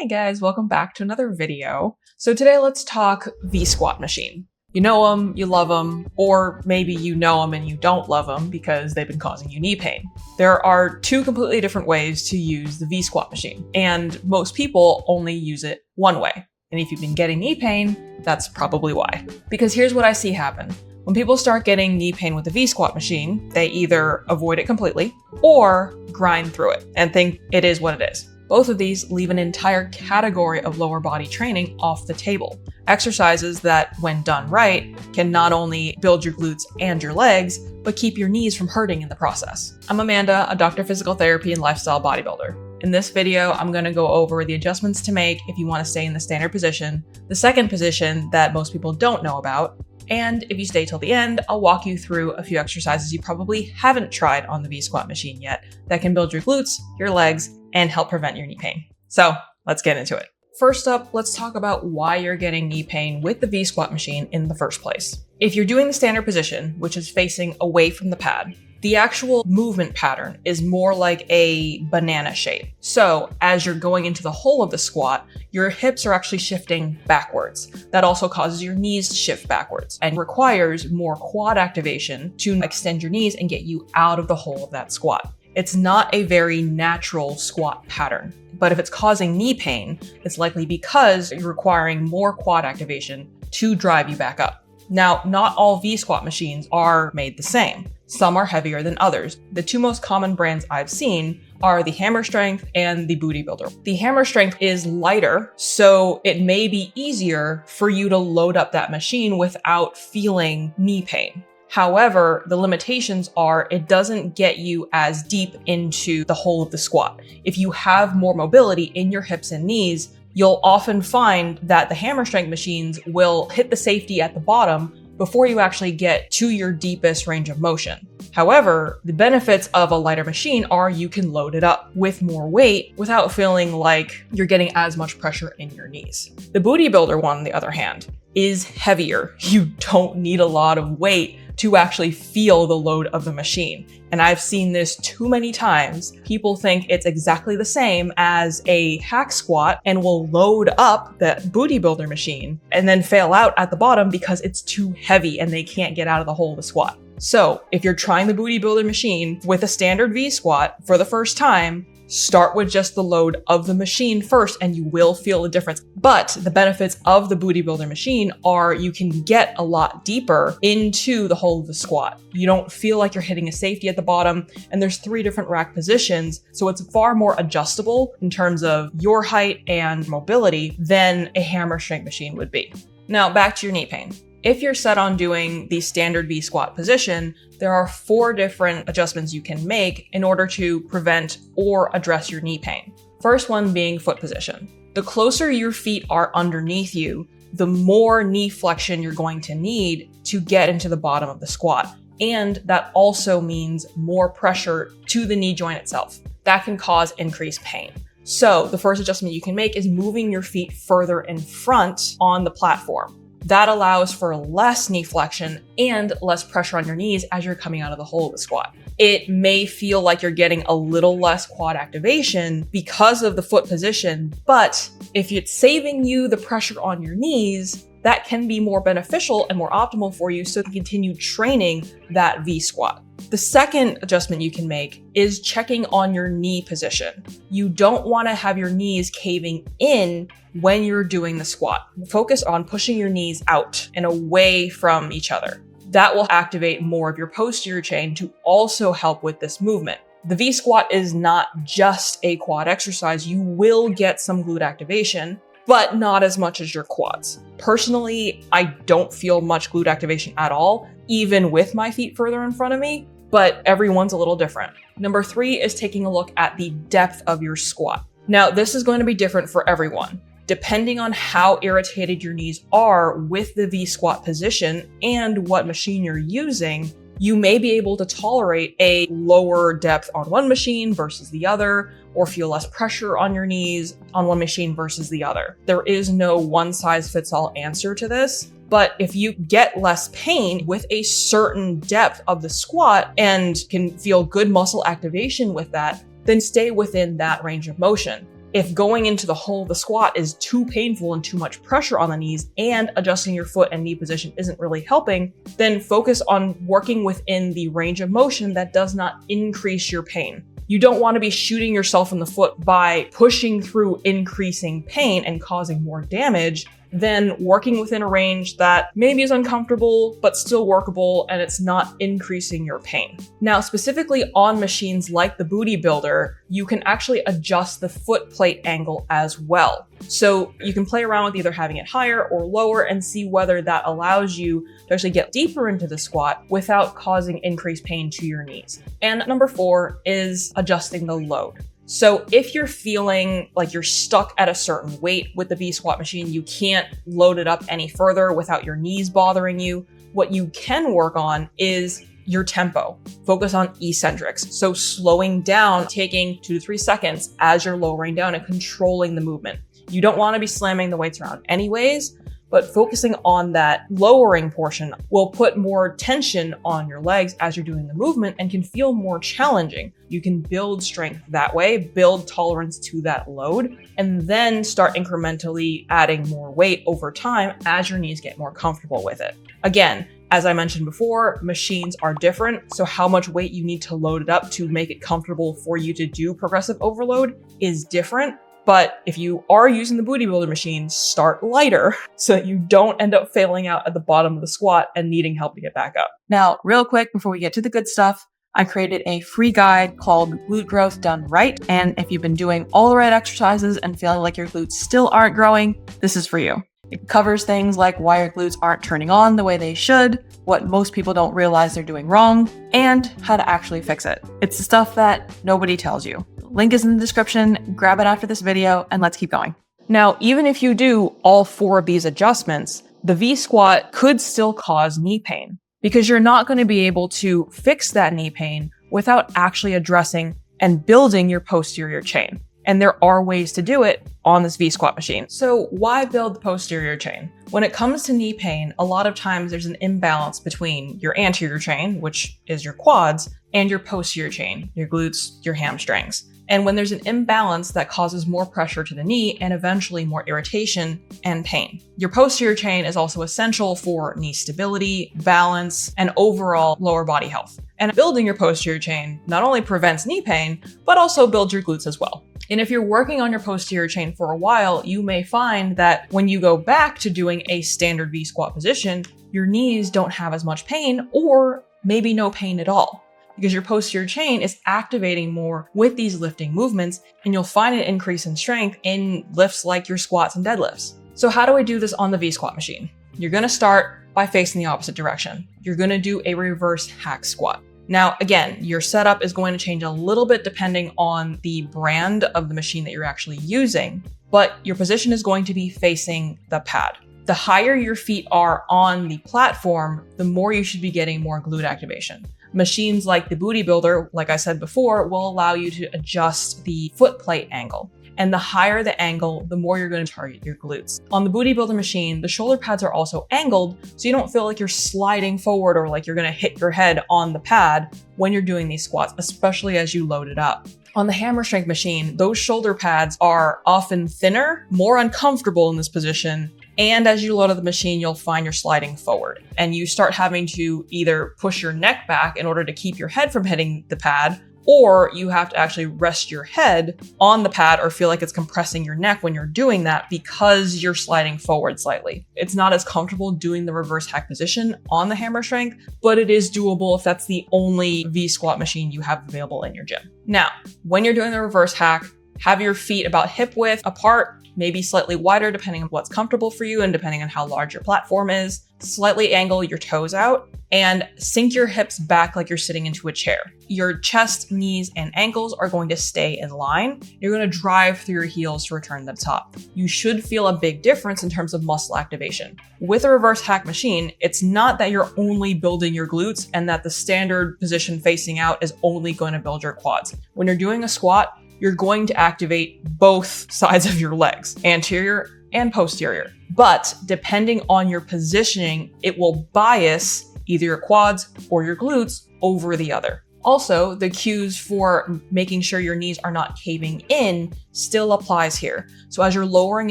Hey guys, welcome back to another video. So today let's talk V-squat machine. You know them, you love them, or maybe you know them and you don't love them because they've been causing you knee pain. There are two completely different ways to use the V-squat machine, and most people only use it one way. And if you've been getting knee pain, that's probably why. Because here's what I see happen. When people start getting knee pain with the V-squat machine, they either avoid it completely or grind through it and think it is what it is. Both of these leave an entire category of lower body training off the table. Exercises that, when done right, can not only build your glutes and your legs, but keep your knees from hurting in the process. I'm Amanda, a doctor of physical therapy and lifestyle bodybuilder. In this video, I'm going to go over the adjustments to make if you want to stay in the standard position, the second position that most people don't know about, and if you stay till the end, I'll walk you through a few exercises you probably haven't tried on the V-squat machine yet that can build your glutes, your legs, and help prevent your knee pain. So let's get into it. First up, let's talk about why you're getting knee pain with the V-squat machine in the first place. If you're doing the standard position, which is facing away from the pad, the actual movement pattern is more like a banana shape. So as you're going into the hole of the squat, your hips are actually shifting backwards. That also causes your knees to shift backwards and requires more quad activation to extend your knees and get you out of the hole of that squat. It's not a very natural squat pattern, but if it's causing knee pain, it's likely because you're requiring more quad activation to drive you back up. Now, not all V-squat machines are made the same. Some are heavier than others. The two most common brands I've seen are the Hammer Strength and the Booty Builder. The Hammer Strength is lighter, so it may be easier for you to load up that machine without feeling knee pain. However, the limitations are it doesn't get you as deep into the hole of the squat. If you have more mobility in your hips and knees, you'll often find that the Hammer Strength machines will hit the safety at the bottom before you actually get to your deepest range of motion. However, the benefits of a lighter machine are you can load it up with more weight without feeling like you're getting as much pressure in your knees. The Booty Builder one, on the other hand, is heavier. You don't need a lot of weight to actually feel the load of the machine. And I've seen this too many times. People think it's exactly the same as a hack squat and will load up that Booty Builder machine and then fail out at the bottom because it's too heavy and they can't get out of the hole of the squat. So if you're trying the Booty Builder machine with a standard V squat for the first time, start with just the load of the machine first and you will feel the difference. But the benefits of the Booty Builder machine are you can get a lot deeper into the hole of the squat. You don't feel like you're hitting a safety at the bottom, and there's 3 different rack positions, so it's far more adjustable in terms of your height and mobility than a Hammer Strength machine would be. Now back to your knee pain. If you're set on doing the standard V-squat position, there are 4 different adjustments you can make in order to prevent or address your knee pain. First one being foot position. The closer your feet are underneath you, the more knee flexion you're going to need to get into the bottom of the squat. And that also means more pressure to the knee joint itself. That can cause increased pain. So the first adjustment you can make is moving your feet further in front on the platform. That allows for less knee flexion and less pressure on your knees as you're coming out of the hole of the squat. It may feel like you're getting a little less quad activation because of the foot position, but if it's saving you the pressure on your knees, that can be more beneficial and more optimal for you so you can continue training that V squat. The second adjustment you can make is checking on your knee position. You don't want to have your knees caving in when you're doing the squat. Focus on pushing your knees out and away from each other. That will activate more of your posterior chain to also help with this movement. The V squat is not just a quad exercise. You will get some glute activation, but not as much as your quads. Personally, I don't feel much glute activation at all, even with my feet further in front of me, but everyone's a little different. Number 3 is taking a look at the depth of your squat. Now, this is going to be different for everyone. Depending on how irritated your knees are with the V squat position and what machine you're using, you may be able to tolerate a lower depth on one machine versus the other, or feel less pressure on your knees on one machine versus the other. There is no one-size-fits-all answer to this, but if you get less pain with a certain depth of the squat and can feel good muscle activation with that, then stay within that range of motion. If going into the hole of the squat is too painful and too much pressure on the knees and adjusting your foot and knee position isn't really helping, then focus on working within the range of motion that does not increase your pain. You don't want to be shooting yourself in the foot by pushing through increasing pain and causing more damage than working within a range that maybe is uncomfortable, but still workable, and it's not increasing your pain. Now, specifically on machines like the Booty Builder, you can actually adjust the foot plate angle as well. So you can play around with either having it higher or lower and see whether that allows you to actually get deeper into the squat without causing increased pain to your knees. And number 4 is adjusting the load. So if you're feeling like you're stuck at a certain weight with the V-squat machine, you can't load it up any further without your knees bothering you, what you can work on is your tempo. Focus on eccentrics. So slowing down, taking 2 to 3 seconds as you're lowering down and controlling the movement. You don't want to be slamming the weights around anyways, but focusing on that lowering portion will put more tension on your legs as you're doing the movement and can feel more challenging. You can build strength that way, build tolerance to that load, and then start incrementally adding more weight over time as your knees get more comfortable with it. Again, as I mentioned before, machines are different, so how much weight you need to load it up to make it comfortable for you to do progressive overload is different. But if you are using the Booty Builder machine, start lighter so that you don't end up failing out at the bottom of the squat and needing help to get back up. Now, real quick, before we get to the good stuff, I created a free guide called Glute Growth Done Right. And if you've been doing all the right exercises and feeling like your glutes still aren't growing, this is for you. It covers things like why your glutes aren't turning on the way they should, what most people don't realize they're doing wrong, and how to actually fix it. It's the stuff that nobody tells you. Link is in the description, grab it after this video, and let's keep going. Now, even if you do all 4 of these adjustments, the V-squat could still cause knee pain because you're not going to be able to fix that knee pain without actually addressing and building your posterior chain. And there are ways to do it on this V-squat machine. So why build the posterior chain? When it comes to knee pain, a lot of times there's an imbalance between your anterior chain, which is your quads, and your posterior chain, your glutes, your hamstrings. And when there's an imbalance, that causes more pressure to the knee and eventually more irritation and pain. Your posterior chain is also essential for knee stability, balance, and overall lower body health. And building your posterior chain not only prevents knee pain, but also builds your glutes as well. And if you're working on your posterior chain for a while, you may find that when you go back to doing a standard V-squat position, your knees don't have as much pain or maybe no pain at all, because your posterior chain is activating more with these lifting movements, and you'll find an increase in strength in lifts like your squats and deadlifts. So how do I do this on the V-squat machine? You're gonna start by facing the opposite direction. You're gonna do a reverse hack squat. Now, again, your setup is going to change a little bit depending on the brand of the machine that you're actually using, but your position is going to be facing the pad. The higher your feet are on the platform, the more you should be getting more glute activation. Machines like the Booty Builder, like I said before, will allow you to adjust the foot plate angle. And the higher the angle, the more you're going to target your glutes. On the Booty Builder machine, the shoulder pads are also angled, so you don't feel like you're sliding forward or like you're going to hit your head on the pad when you're doing these squats, especially as you load it up. On the hammer strength machine, those shoulder pads are often thinner, more uncomfortable in this position, and as you load up the machine, you'll find you're sliding forward. And you start having to either push your neck back in order to keep your head from hitting the pad, or you have to actually rest your head on the pad or feel like it's compressing your neck when you're doing that because you're sliding forward slightly. It's not as comfortable doing the reverse hack position on the hammer strength, but it is doable if that's the only V-squat machine you have available in your gym. Now, when you're doing the reverse hack, have your feet about hip width apart, maybe slightly wider depending on what's comfortable for you and depending on how large your platform is. Slightly angle your toes out and sink your hips back like you're sitting into a chair. Your chest, knees, and ankles are going to stay in line. You're going to drive through your heels to return to the top. You should feel a big difference in terms of muscle activation. With a reverse hack machine, it's not that you're only building your glutes and that the standard position facing out is only going to build your quads. When you're doing a squat, you're going to activate both sides of your legs, anterior and posterior. But depending on your positioning, it will bias either your quads or your glutes over the other. Also, the cues for making sure your knees are not caving in still applies here. So as you're lowering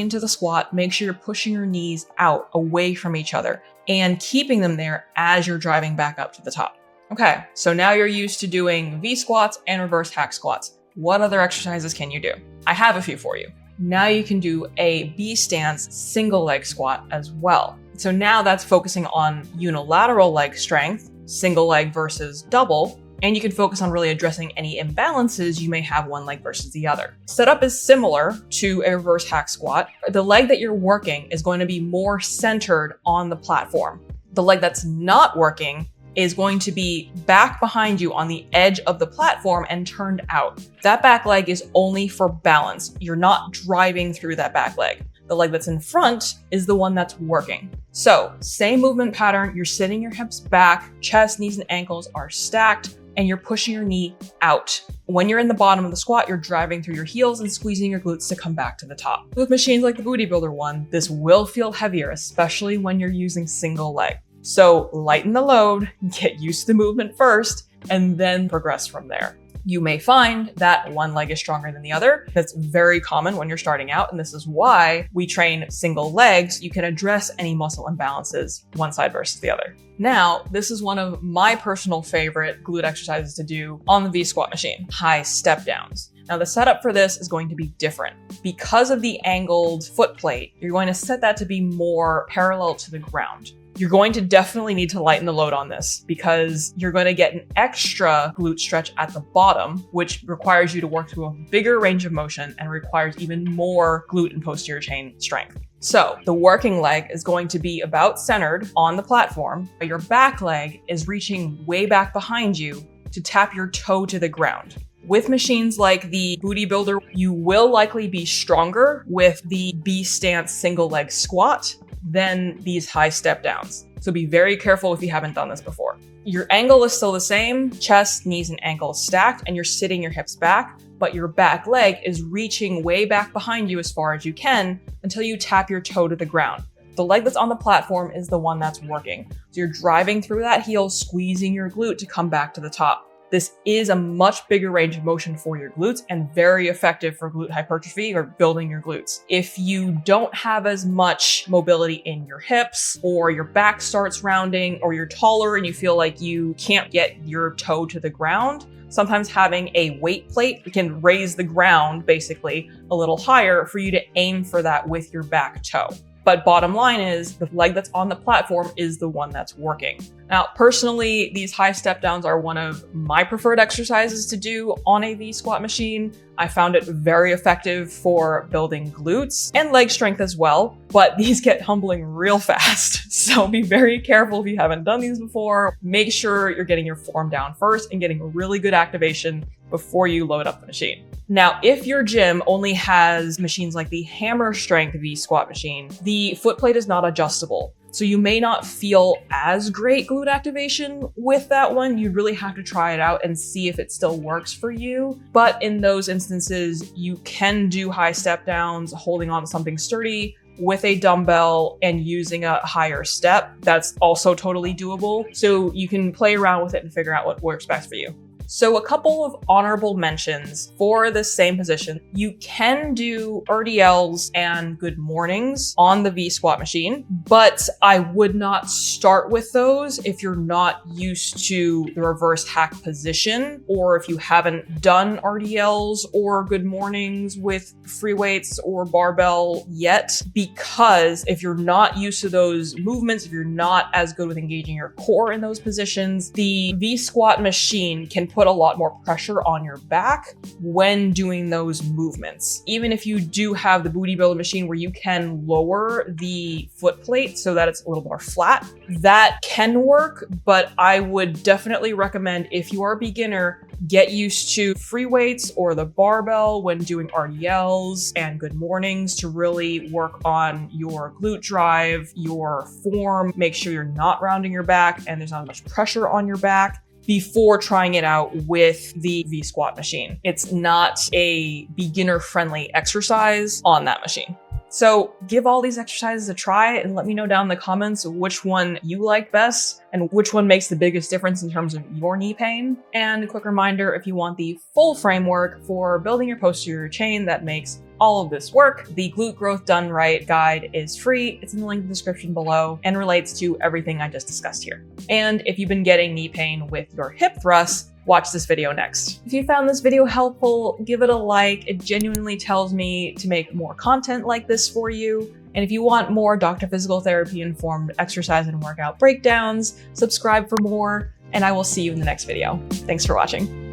into the squat, make sure you're pushing your knees out away from each other and keeping them there as you're driving back up to the top. Okay, so now you're used to doing V squats and reverse hack squats. What other exercises can you do? I have a few for you. Now you can do a B stance single leg squat as well. So now that's focusing on unilateral leg strength, single leg versus double, and you can focus on really addressing any imbalances you may have one leg versus the other. Setup is similar to a reverse hack squat. The leg that you're working is going to be more centered on the platform. The leg that's not working is going to be back behind you on the edge of the platform and turned out. That back leg is only for balance. You're not driving through that back leg. The leg that's in front is the one that's working. So, same movement pattern, you're sitting your hips back, chest, knees, and ankles are stacked, and you're pushing your knee out. When you're in the bottom of the squat, you're driving through your heels and squeezing your glutes to come back to the top. With machines like the Booty Builder one, this will feel heavier, especially when you're using single leg. So lighten the load, get used to the movement first, and then progress from there. You may find that one leg is stronger than the other. That's very common when you're starting out, and this is why we train single legs. You can address any muscle imbalances, one side versus the other. Now, this is one of my personal favorite glute exercises to do on the V squat machine, high step downs. Now the setup for this is going to be different. Because of the angled foot plate, you're going to set that to be more parallel to the ground. You're going to definitely need to lighten the load on this because you're going to get an extra glute stretch at the bottom, which requires you to work through a bigger range of motion and requires even more glute and posterior chain strength. So the working leg is going to be about centered on the platform, but your back leg is reaching way back behind you to tap your toe to the ground. With machines like the Booty Builder, you will likely be stronger with the B stance single leg squat than these high step downs. So be very careful if you haven't done this before. Your angle is still the same, chest, knees, and ankles stacked, and you're sitting your hips back, but your back leg is reaching way back behind you as far as you can until you tap your toe to the ground. The leg that's on the platform is the one that's working. So you're driving through that heel, squeezing your glute to come back to the top. This is a much bigger range of motion for your glutes and very effective for glute hypertrophy or building your glutes. If you don't have as much mobility in your hips, or your back starts rounding, or you're taller and you feel like you can't get your toe to the ground, sometimes having a weight plate can raise the ground basically a little higher for you to aim for that with your back toe. But bottom line is the leg that's on the platform is the one that's working. Now, personally, these high step downs are one of my preferred exercises to do on a V squat machine. I found it very effective for building glutes and leg strength as well, but these get humbling real fast. So be very careful if you haven't done these before. Make sure you're getting your form down first and getting really good activation before you load up the machine. Now, if your gym only has machines like the Hammer Strength V squat machine, the foot plate is not adjustable. So you may not feel as great glute activation with that one. You really have to try it out and see if it still works for you. But in those instances, you can do high step downs, holding on to something sturdy with a dumbbell and using a higher step. That's also totally doable. So you can play around with it and figure out what works best for you. So a couple of honorable mentions for the same position. You can do RDLs and good mornings on the V squat machine, but I would not start with those if you're not used to the reverse hack position, or if you haven't done RDLs or good mornings with free weights or barbell yet, because if you're not used to those movements, if you're not as good with engaging your core in those positions, the V squat machine can put a lot more pressure on your back when doing those movements. Even if you do have the Booty Builder machine where you can lower the foot plate so that it's a little more flat, that can work, but I would definitely recommend, if you are a beginner, get used to free weights or the barbell when doing RDLs and good mornings to really work on your glute drive, your form, make sure you're not rounding your back and there's not much pressure on your back before trying it out with the V squat machine. It's not a beginner friendly exercise on that machine. So give all these exercises a try and let me know down in the comments which one you like best and which one makes the biggest difference in terms of your knee pain. And a quick reminder, if you want the full framework for building your posterior chain that makes all of this work, the Glute Growth Done Right guide is free. It's in the link in the description below and relates to everything I just discussed here. And if you've been getting knee pain with your hip thrusts, watch this video next. If you found this video helpful, give it a like. It genuinely tells me to make more content like this for you. And if you want more Dr. Physical Therapy informed exercise and workout breakdowns, subscribe for more, and I will see you in the next video. Thanks for watching.